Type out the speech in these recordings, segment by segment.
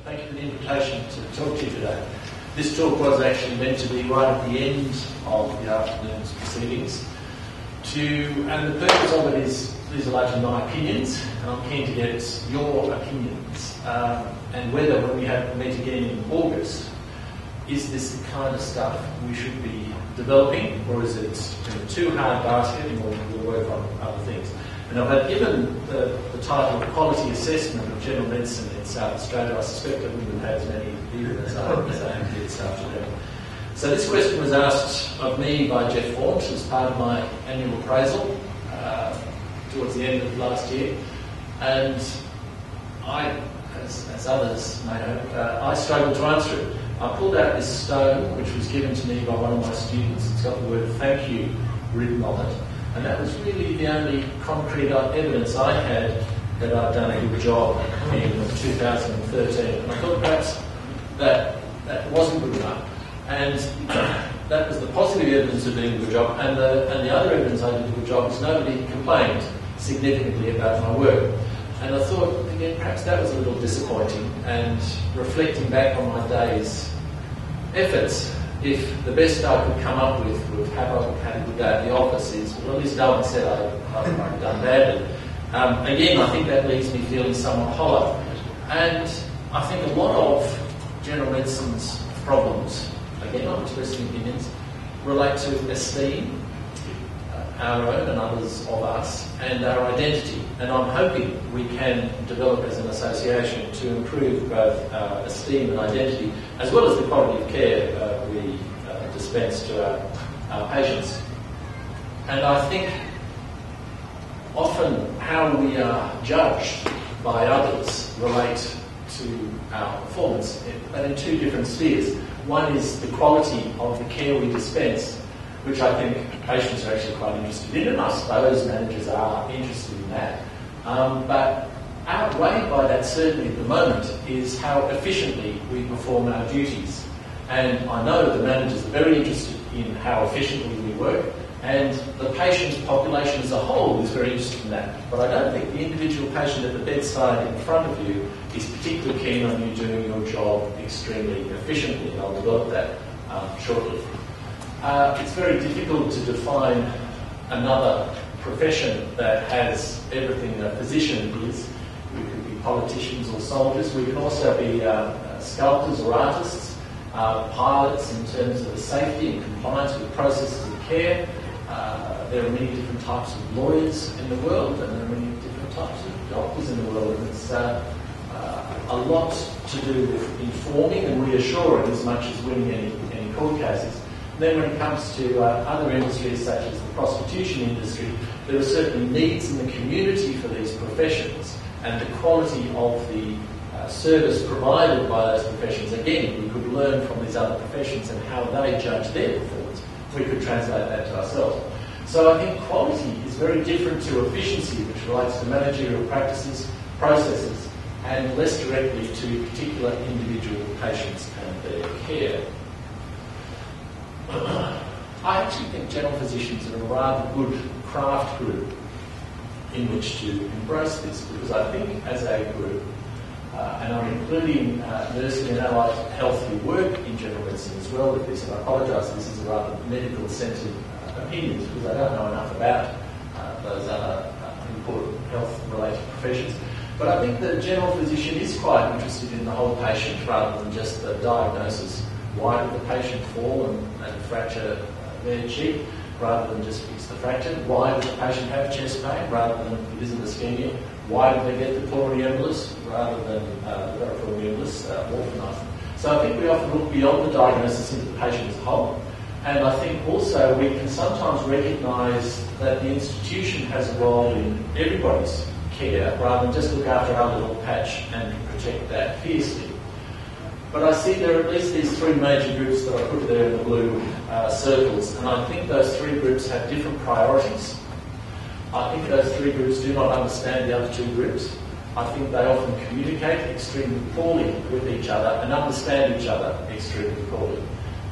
Thank you for the invitation to talk to you today. This talk was actually meant to be right at the end of the afternoon's proceedings. And the purpose of it is, these are largely my opinions, and I'm keen to get your opinions, and whether when we meet again in August, is this the kind of stuff we should be developing, or is it too hard basket and we'll work on other things? And I've given the title of Quality Assessment of General Medicine in South Australia. I suspect I wouldn't have had as many people as I am here this afternoon. So this question was asked of me by Jeff Faunch as part of my annual appraisal towards the end of last year. And I, as others may know, I struggled to answer it. I pulled out this stone, which was given to me by one of my students. It's got the word "thank you" written on it. And that was really the only concrete evidence I had that I'd done a good job in 2013. And I thought perhaps that wasn't good enough. And that was the positive evidence of doing a good job. And the other evidence I did a good job is nobody complained significantly about my work. And I thought, again, perhaps that was a little disappointing. And reflecting back on my day's efforts, if the best I could come up with have I had a good day at the office is, well, at least no one said I've done badly. Again, I think that leaves me feeling somewhat hollow. And I think a lot of general medicine's problems, again, I'm expressing opinions, relate to esteem, our own and others of us, and our identity. And I'm hoping we can develop as an association to improve both esteem and identity, as well as the quality of care we dispense to our patients. And I think often how we are judged by others relate to our performance, but in two different spheres. One is the quality of the care we dispense, which I think patients are actually quite interested in, and I suppose managers are interested in that. But outweighed by that, certainly at the moment, is how efficiently we perform our duties. And I know the managers are very interested in how efficiently we work, and the patient population as a whole is very interested in that. But I don't think the individual patient at the bedside in front of you is particularly keen on you doing your job extremely efficiently, and I'll develop that shortly. It's very difficult to define another profession that has everything a physician is. We could be politicians or soldiers. We can also be sculptors or artists, pilots in terms of the safety and compliance with processes of care. There are many different types of lawyers in the world, and there are many different types of doctors in the world. And it's a lot to do with informing and reassuring as much as winning any court cases. Then when it comes to other industries such as the prostitution industry, there are certainly needs in the community for these professions, and the quality of the service provided by those professions, again, we could learn from these other professions and how they judge their performance. We could translate that to ourselves. So I think quality is very different to efficiency, which relates to managerial practices, processes, and less directly to particular individual patients and their care. I actually think general physicians are a rather good craft group in which to embrace this, because I think as a group, and I'm including nursing and allied health who work in general medicine as well with this, and I apologise, this is a rather medical-centred opinions because I don't know enough about those other important health-related professions. But I think the general physician is quite interested in the whole patient rather than just the diagnosis. Why did the patient fall and fracture their cheek rather than just fix the fracture? Why did the patient have chest pain rather than it isn't ischemia? Why did they get the pulmonary embolus rather than the peripheral embolus, orphanized? So I think we often look beyond the diagnosis into the patient as a whole. And I think also we can sometimes recognise that the institution has a role in everybody's care rather than just look after our little patch and protect that fiercely. But I see there are at least these three major groups that I put there in the blue circles, and I think those three groups have different priorities. I think those three groups do not understand the other two groups. I think they often communicate extremely poorly with each other and understand each other extremely poorly.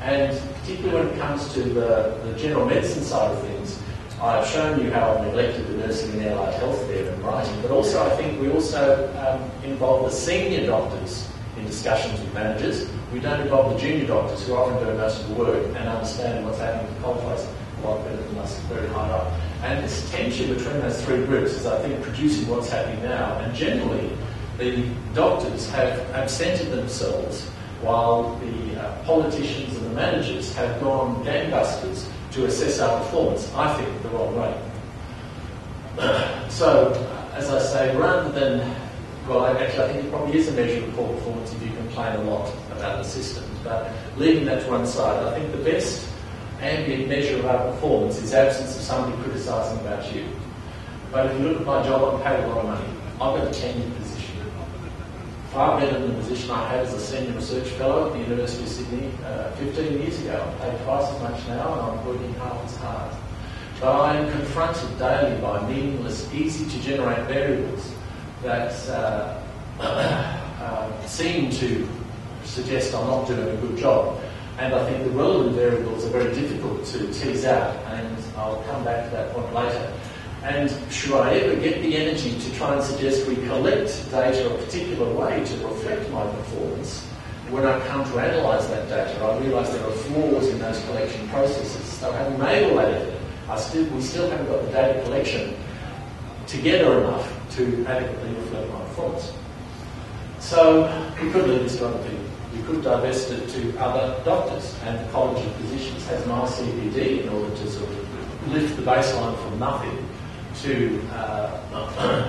And particularly when it comes to the general medicine side of things, I've shown you how I've neglected the nursing and allied health there in writing, but also I think we also involve the senior doctors in discussions with managers. We don't involve the junior doctors who often do most of the work and understand what's happening at the coalface a lot better than us, very high up. And this tension between those three groups is, I think, producing what's happening now. And generally, the doctors have absented themselves while the politicians and the managers have gone gangbusters to assess our performance, I think, the wrong way. So, as I say, rather than, well, actually I think it probably is a measure of poor performance if you complain a lot about the systems, but leaving that to one side, I think the best ambient measure of our performance is absence of somebody criticising about you. But if you look at my job, I'm paid a lot of money. I've got a tenured position. Far better than the position I had as a senior research fellow at the University of Sydney 15 years ago. I'm paid twice as much now and I'm working half as hard. But I am confronted daily by meaningless, easy to generate variables that seem to suggest I'm not doing a good job. And I think the relevant variables are very difficult to tease out, and I'll come back to that point later. And should I ever get the energy to try and suggest we collect data a particular way to reflect my performance, when I come to analyse that data, I realise there are flaws in those collection processes. So having made all that effort, we still haven't got the data collection together enough to adequately reflect my performance. So we could leave this to other people. We could divest it to other doctors, and the College of Physicians has an ICPD in order to sort of lift the baseline from nothing to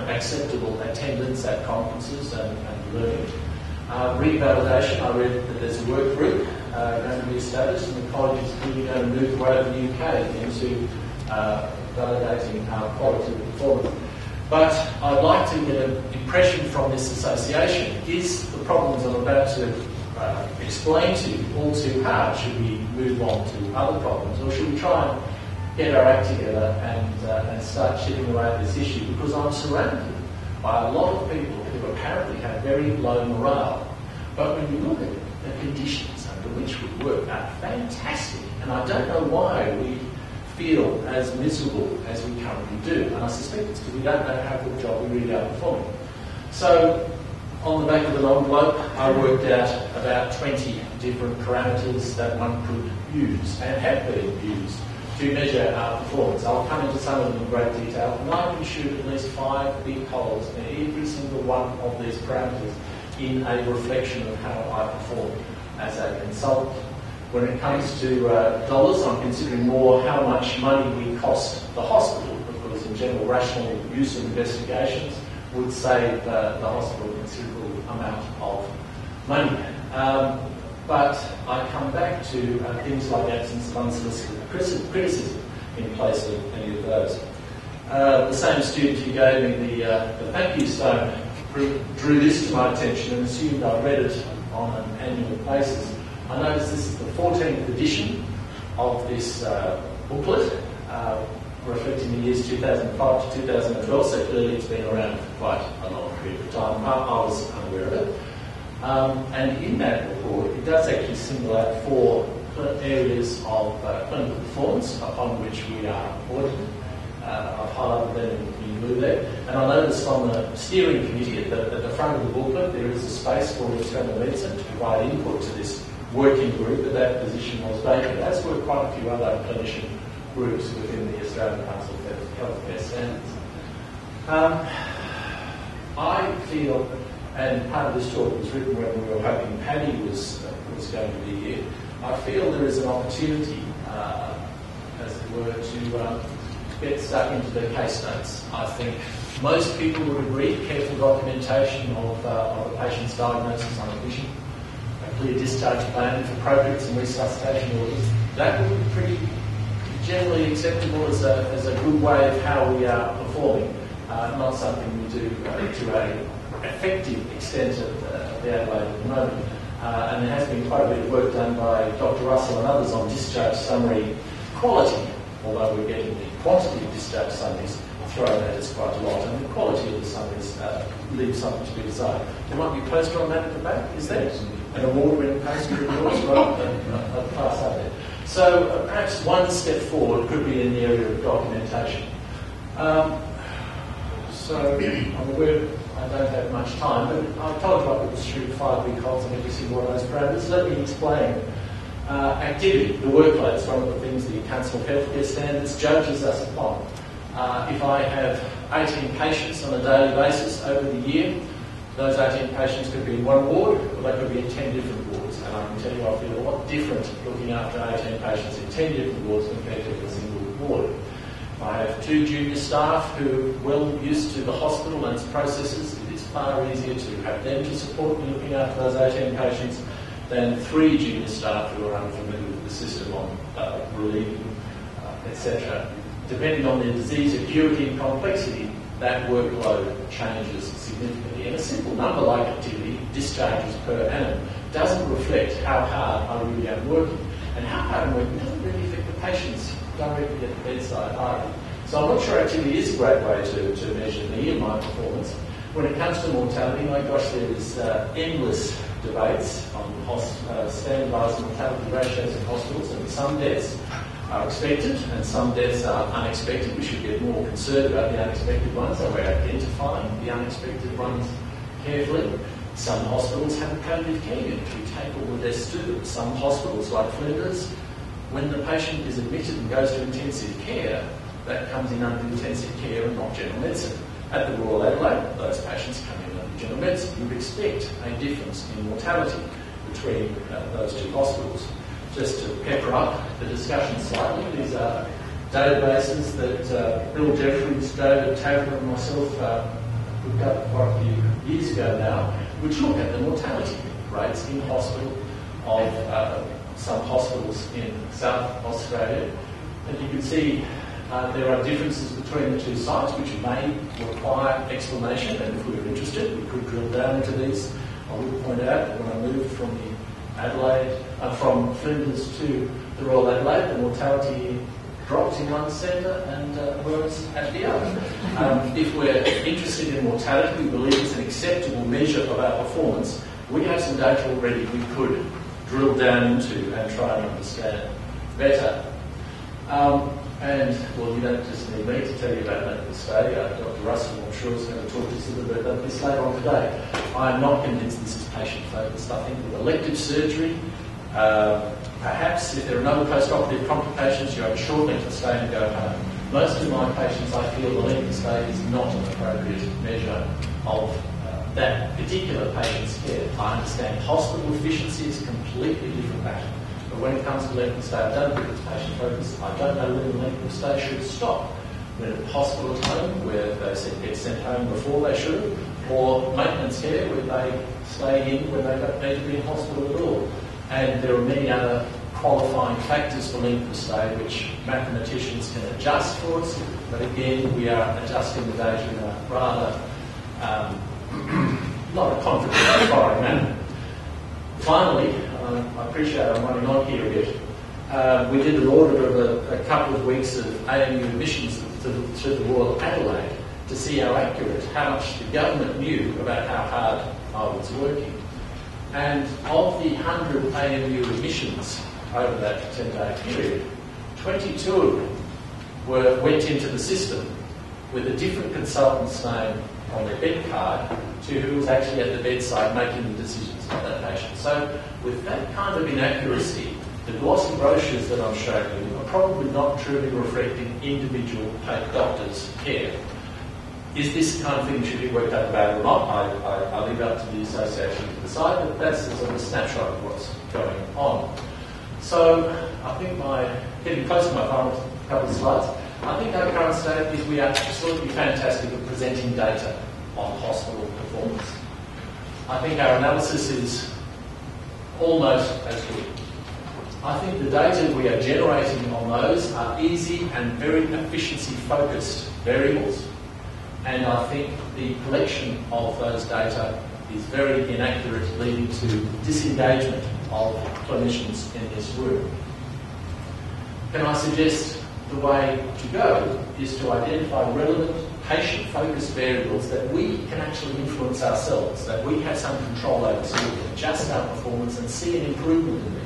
acceptable attendance at conferences and learning. Revalidation, I read that there's a work group going to be established, and the college is really going to move right over the UK into validating our quality of performance. But I'd like to get an impression from this association. Is the problems I'm about to explain to you all too hard? Should we move on to other problems, or should we try and get our act together and start chipping away at this issue? Because I'm surrounded by a lot of people who apparently have very low morale. But when you look at the conditions under which we work, are fantastic. And I don't know why we feel as miserable as we currently do. And I suspect it's because we don't know how good a job we really are performing. So, on the back of an envelope, I worked out about 20 different parameters that one could use and have been used to measure our performance. I'll come into some of them in great detail, and I can shoot at least 5 big holes in every single one of these parameters in a reflection of how I perform as a consultant. When it comes to dollars, I'm considering more how much money we cost the hospital, because in general, rational use of investigations would save the hospital a considerable amount of money. But I come back to things like absence of unsolicited criticism in place of any of those. The same student who gave me the thank you stone drew this to my attention and assumed I read it on an annual basis. I noticed this is the 14th edition of this booklet, reflecting the years 2005 to 2012, so clearly it's been around for quite a long period of time. I was unaware of it. And in that report, it does actually single out 4 areas of clinical performance upon which we are audited. I've highlighted them in blue there. And I noticed on the steering committee at the front of the booklet, there is a space for internal medicine to provide input to this working group, but that position was vacant, as were quite a few other clinician groups within the Australian Council of Healthcare Standards. I feel, and part of this talk was written when we were hoping Paddy was going to be here, I feel there is an opportunity, as it were, to get stuck into the case notes. I think most people would agree careful documentation of the patient's diagnosis on admission, a clear discharge plan if appropriate, some resuscitation orders. That would be pretty generally acceptable as a good way of how we are performing, not something we do to an effective extent at the Adelaide at the moment. And there has been quite a bit of work done by Dr. Russell and others on discharge summary quality, although we're getting the quantity of discharge summaries thrown at us quite a lot, and the quality of the summaries leaves something to be desired. There might be a poster on that at the back, is there? An award-winning poster of yours rather than a class up there. So perhaps one step forward could be in the area of documentation. So I'm aware I don't have much time, but I told you I could shoot 5 big holes on every single one of those parameters. Let me explain. Activity, the workload, is one of the things the Council of Healthcare Standards judges us upon. If I have 18 patients on a daily basis over the year, those 18 patients could be in one ward, or they could be in 10 different wards. And I can tell you I feel a lot different looking after 18 patients in 10 different wards compared to a single ward. I have 2 junior staff who are well used to the hospital and its processes. It is far easier to have them to support me looking after those 18 patients than 3 junior staff who are unfamiliar with the system on relieving, etc. Depending on their disease acuity and complexity, that workload changes significantly. And a simple number like activity, discharges per annum, doesn't reflect how hard I really am working. And how hard I'm working doesn't really affect the patients directly at the bedside either. So I'm not sure activity is a great way to measure me and my performance. When it comes to mortality, my gosh, there is endless debates on standardised mortality ratios in hospitals, and some deaths are expected and some deaths are unexpected. We should get more concerned about the unexpected ones, so we're identifying the unexpected ones carefully. Some hospitals have a palliative care unit. We take all the deaths to them. Some hospitals, like Flinders, when the patient is admitted and goes to intensive care, that comes in under intensive care and not general medicine. At the Royal Adelaide, those patients come in under general medicine. You would expect a difference in mortality between those 2 hospitals. Just to pepper up the discussion slightly, these are databases that Bill Jeffries, David Taggart and myself looked up quite a few years ago now, which look at the mortality rates in hospital of some hospitals in South Australia. And you can see there are differences between the 2 sites which may require explanation, and if we were interested we could drill down into these. I would point out that when I moved from from Flinders to the Royal Adelaide, the mortality dropped in one centre and rose at the other. If we're interested in mortality, we believe it's an acceptable measure of our performance. We have some data already we could drill down into and try and understand better. And, well, you don't just need me to tell you about medical study. Dr. Russell, I'm sure, is going to talk to us a little bit about this later on today. I am not convinced this is patient-focused. I think with elective surgery, perhaps if there are no post-operative complications, you have a short length of stay and go home. Most of my patients, I feel the length of stay is not an appropriate measure of that particular patient's care. I understand hospital efficiency is a completely different matter. But when it comes to length of stay, I don't think it's patient focused. I don't know when the length of stay should stop. When at hospital at home, where they get sent home before they should, or maintenance care, where they stay in when they don't need to be in hospital at all. And there are many other qualifying factors for length of stay which mathematicians can adjust for us, but again, we are adjusting the data in a rather not a confident foreign manner. Finally, I appreciate I'm running on here a bit. We did an audit of a couple of weeks of AMU admissions to the Royal Adelaide to see how accurate, how much the government knew about how hard I was working. And of the 100 AMU admissions over that 10-day period, 22 of them went into the system with a different consultant's name on their bed card to who was actually at the bedside making the decisions about that patient. So with that kind of inaccuracy, the glossy brochures that I'm showing you are probably not truly reflecting individual doctors' care. Is this the kind of thing that should be worked out about or not? I leave it up to the association to decide, but that's a sort of a snapshot of what's going on. So I think getting close to my final couple of slides, I think our current state is we are absolutely fantastic at presenting data on hospital performance. I think our analysis is almost as good. I think the data we are generating on those are easy and very efficiency-focused variables. And I think the collection of those data is very inaccurate, leading to disengagement of clinicians in this room. Can I suggest the way to go is to identify relevant patient-focused variables that we can actually influence ourselves, that we have some control over, so we can adjust our performance and see an improvement in these.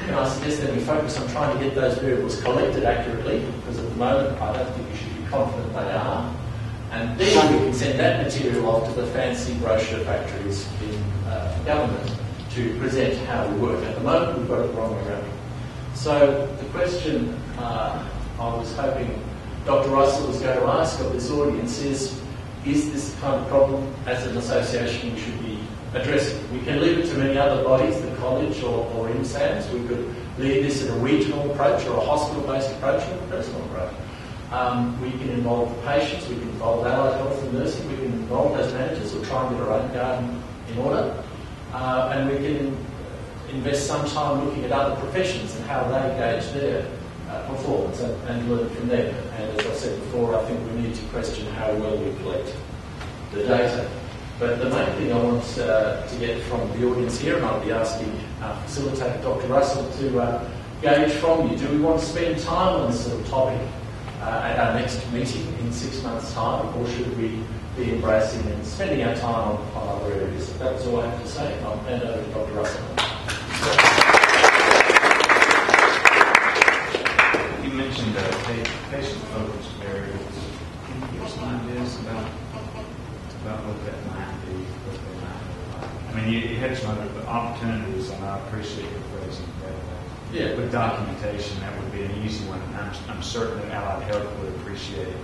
Can I suggest that we focus on trying to get those variables collected accurately, because at the moment I don't think we should be confident they are. And then can send that material off to the fancy brochure factories in government to present how we work. At the moment, we've got it the wrong way around. So the question I was hoping Dr. Russell was going to ask of this audience is this the kind of problem as an association we should be addressing? We can leave it to many other bodies, the college or SAAIMS. We could leave this in a regional approach or a hospital-based approach or a personal approach. We can involve the patients, we can involve allied health and nursing, we can involve those managers or try and get our own garden in order. And we can invest some time looking at other professions and how they gauge their performance and learn from them. And as I said before, I think we need to question how well we collect the data. But the main thing I want to get from the audience here, and I'll be asking facilitator Dr. Russell to gauge from you, do we want to spend time on this sort of topic at our next meeting in 6 months' time, or should we be embracing and spending our time on other areas? That's all I have to say, and I'll hand over to Dr. Russell. You mentioned patient-focused variables. Can you give us some ideas about what that might be, what they might look like? I mean, you had some other opportunities, and I appreciate your phrasing that way. Yeah. With documentation, that would be an easy one. I'm certain that Allied Health would appreciate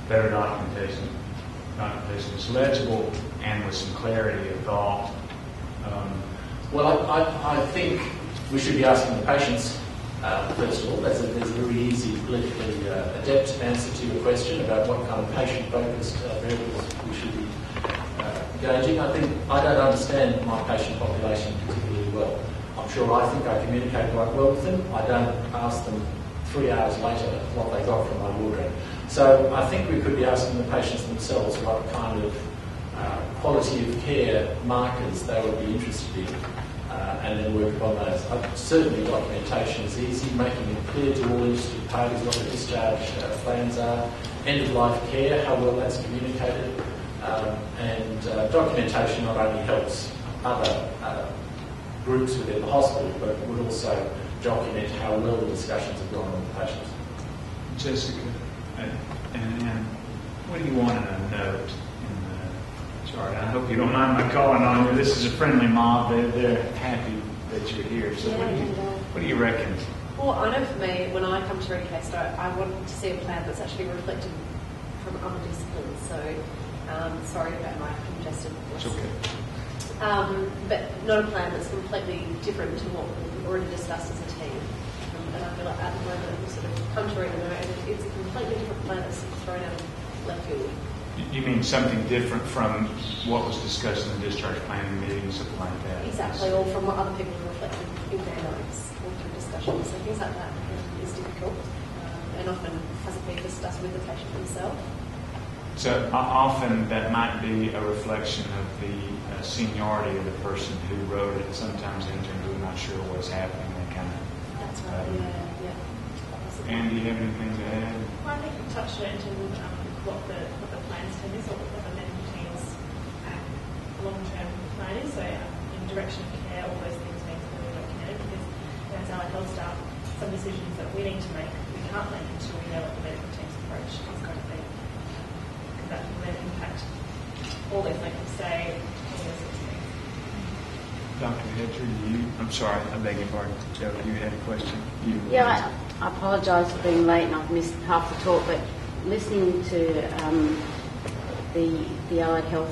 better documentation. Documentation is legible and with some clarity of thought. Well, I think we should be asking the patients, first of all. There's a very easy, politically adept answer to your question about what kind of patient-focused variables we should be gauging. I don't understand my patient population particularly well. I'm sure I think I communicate quite well with them. I don't ask them 3 hours later what they got from my wardrobe. So I think we could be asking the patients themselves what kind of quality of care markers they would be interested in, and then work upon those. Certainly documentation is easy, making it clear to all interested parties what the discharge plans are, end-of-life care, how well that's communicated, and documentation not only helps other groups within the hospital, but would also document how well the discussions have gone with the patients. Jessica, and what do you want in a note in the chart? I hope you don't mind my calling on you. This is a friendly mob. They're happy that you're here. So what do you reckon? Well, I know for me, when I come to read a case note, I want to see a plan that's actually reflected from other disciplines. So sorry about my congested voice. It's okay. But not a plan that's completely different to what we've already discussed as a team. And I feel like at the moment we sort of come to read a note and it's a completely different plan that's thrown out of left field. You mean something different from what was discussed in the discharge planning meeting, something like that? Exactly, or from what other people have reflected in their notes or through discussions. So things like that is difficult and often hasn't been discussed with the patient themselves. So often that might be a reflection of the seniority of the person who wrote it. Sometimes interns who are not sure what's happening. They kind of. That's right. Yeah. Anne, do you have anything to add? Well, I think you touched on it in terms of what the plans to this, or what the medical team's long-term plan is. So in direction of care, all those things need to be documented because as allied health staff, some decisions that we need to make, we can't make until we know what the medical team's approach is going to be. Because that will then impact all those length of stay, all those sorts of things. Dr. Hedger, I'm sorry, I beg your pardon. Joe, you had a question? Yeah, I apologise for being late and I've missed half the talk, but listening to the allied health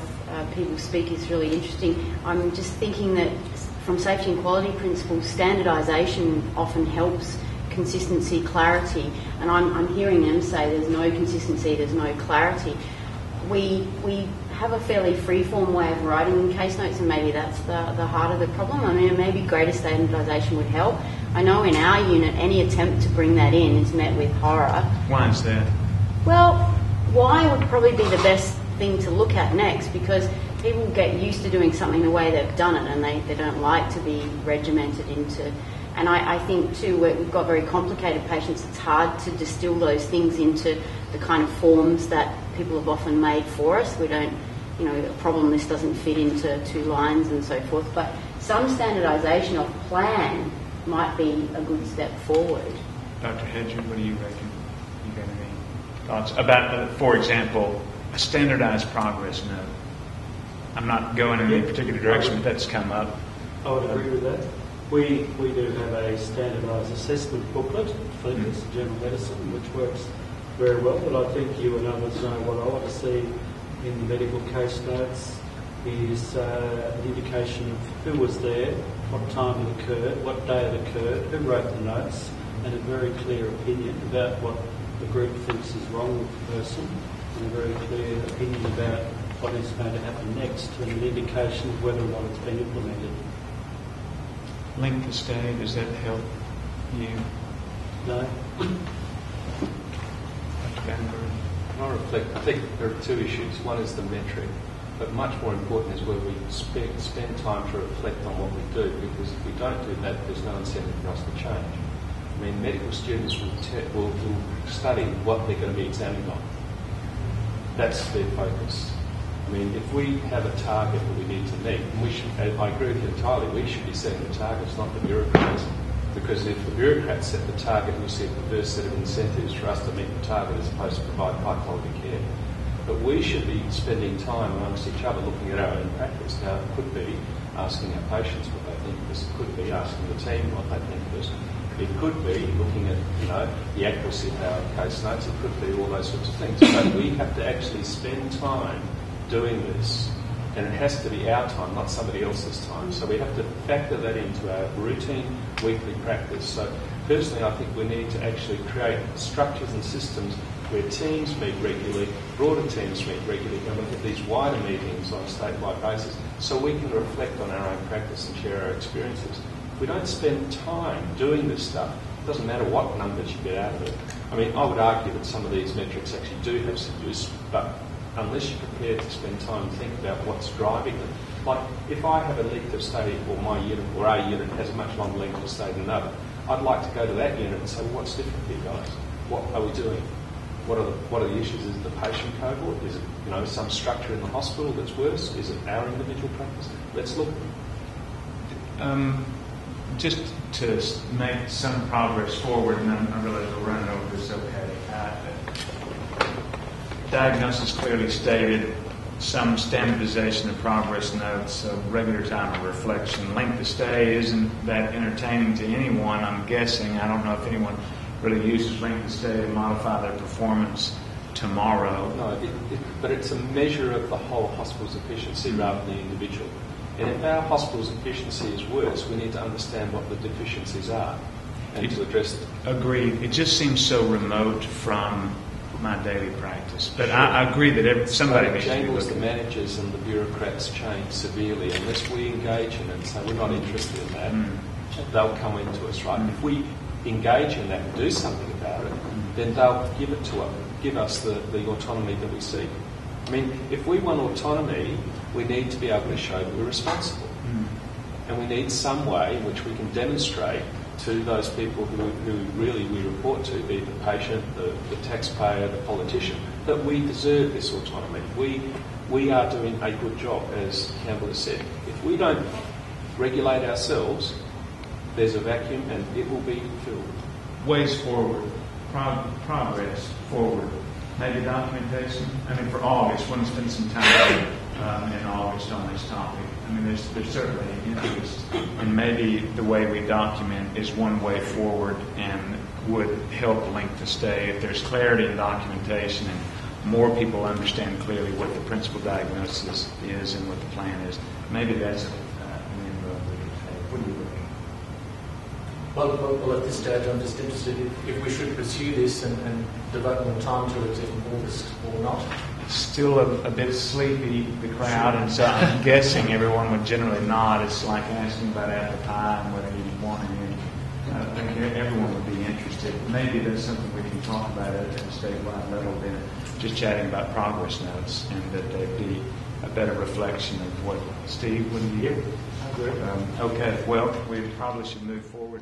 people speak is really interesting. I'm just thinking that from safety and quality principles, standardisation often helps consistency, clarity, and I'm hearing them say there's no consistency, there's no clarity. We have a fairly free-form way of writing in case notes, and maybe that's the heart of the problem. I mean, maybe greater standardisation would help. I know in our unit, any attempt to bring that in is met with horror. Why is that? Well, why would probably be the best thing to look at next, because people get used to doing something the way they've done it, and they don't like to be regimented into. And I think too, we've got very complicated patients. It's hard to distill those things into the kind of forms that people have often made for us. We don't, a problem list doesn't fit into 2 lines and so forth. But some standardisation of plan might be a good step forward. Dr. Hedger, what do you reckon? You got any thoughts about, for example, a standardized progress note. I'm not going in any particular direction, but that's come up. I would agree with that. We do have a standardised assessment booklet for this general medicine, which works very well, but I think you and others know what I want to see in the medical case notes is an indication of who was there, what time it occurred, what day it occurred, who wrote the notes, and a very clear opinion about what the group thinks is wrong with the person, and a very clear opinion about what is going to happen next, and an indication of whether or not it's been implemented. Length of stay, does that help you? No? I reflect, I think there are two issues. One is the metric, but much more important is where we spend time to reflect on what we do, because if we don't do that, there's no incentive for us to change. I mean, medical students will study what they're going to be examined on. That's their focus. I mean, if we have a target that we need to meet, and we should, I agree with you entirely, we should be setting the targets, not the bureaucrats. Because if the bureaucrats set the target, we see a perverse set of incentives for us to meet the target as opposed to provide high quality care. But we should be spending time amongst each other looking at our own practice. Now, it could be asking our patients what they think of us. It could be asking the team what they think of us. It could be looking at, the accuracy of our case notes. It could be all those sorts of things. But we have to actually spend time doing this. And it has to be our time, not somebody else's time. So we have to factor that into our routine weekly practice. So personally, I think we need to actually create structures and systems where teams meet regularly, broader teams meet regularly, and we have these wider meetings on a statewide basis so we can reflect on our own practice and share our experiences. If we don't spend time doing this stuff, it doesn't matter what numbers you get out of it. I mean, I would argue that some of these metrics actually do have some use, but unless you're prepared to spend time and think about what's driving them. Like, if I have a length of stay, or my unit, or a unit has a much longer length of stay than another, I'd like to go to that unit and say, well, what's different here, guys? What are we doing? What are the issues? Is it the patient cohort? Is it, some structure in the hospital that's worse? Is it our individual practice? Let's look. Just to make some progress forward, and I realize we're running over this, okay. Diagnosis clearly stated, some standardization of progress notes, a regular time of reflection. Length of stay isn't that entertaining to anyone, I'm guessing. I don't know if anyone really uses length of stay to modify their performance tomorrow. No, but it's a measure of the whole hospital's efficiency rather than the individual. And if our hospital's efficiency is worse, we need to understand what the deficiencies are and to address them. Agreed. It just seems so remote from my daily practice. But sure. I agree that somebody needs to be looking. The managers and the bureaucrats change severely unless we engage in it and say we're not interested in that. They'll come into us, right? If we engage in that and do something about it, then they'll give us the autonomy that we seek. I mean, if we want autonomy, we need to be able to show that we're responsible. And we need some way in which we can demonstrate to those people who really we report to, be it the patient, the taxpayer, the politician, that we deserve this autonomy. We are doing a good job, as Campbell has said. If we don't regulate ourselves, there's a vacuum and it will be filled. Ways forward, progress forward. Maybe documentation. I mean, for August, we're going to spend some time in August on this topic. I mean, there's certainly interest, and maybe the way we document is one way forward and would help length of stay if there's clarity in documentation and more people understand clearly what the principal diagnosis is and what the plan is. Maybe that's an inroad we can take. What do you think? Well, at this stage, I'm just interested if we should pursue this and devote more time to it in August or not. It's still a bit sleepy, the crowd, and so I'm guessing everyone would generally nod. It's like asking about apple pie and whether you want any. I think everyone would be interested. Maybe that's something we can talk about at a statewide level then, just chatting about progress notes, and that they'd be a better reflection of what Steve, what do you? I agree. Okay, well, we probably should move forward.